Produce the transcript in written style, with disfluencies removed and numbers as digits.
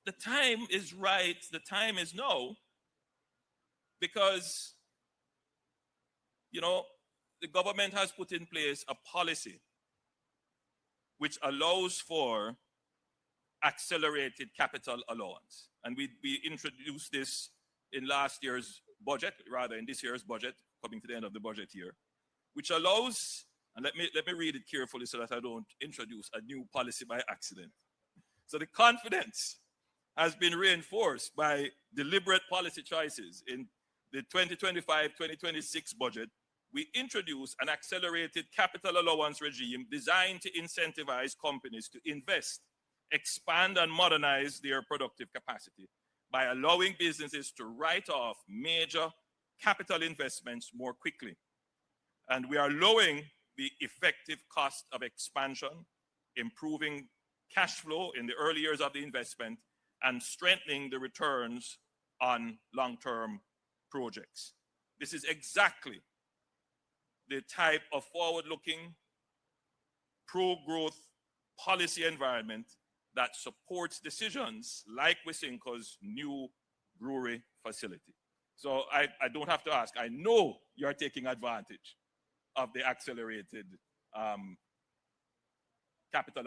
the time is right, the time is now, because, you know, the government has put in place a policy which allows for accelerated capital allowance. And we introduced this in last year's budget, rather in this year's budget, coming to the end of the budget year, which allows, and let me read it carefully so that I don't introduce a new policy by accident. So the confidence has been reinforced by deliberate policy choices. In the 2025-2026 budget, we introduced an accelerated capital allowance regime designed to incentivize companies to invest, expand, and modernize their productive capacity by allowing businesses to write off major capital investments more quickly. And we are lowering the effective cost of expansion, improving cash flow in the early years of the investment, and strengthening the returns on long-term projects. This is exactly the type of forward-looking, pro-growth policy environment that supports decisions like Wysinco's new brewery facility. So I don't have to ask. I know you're taking advantage of the accelerated capital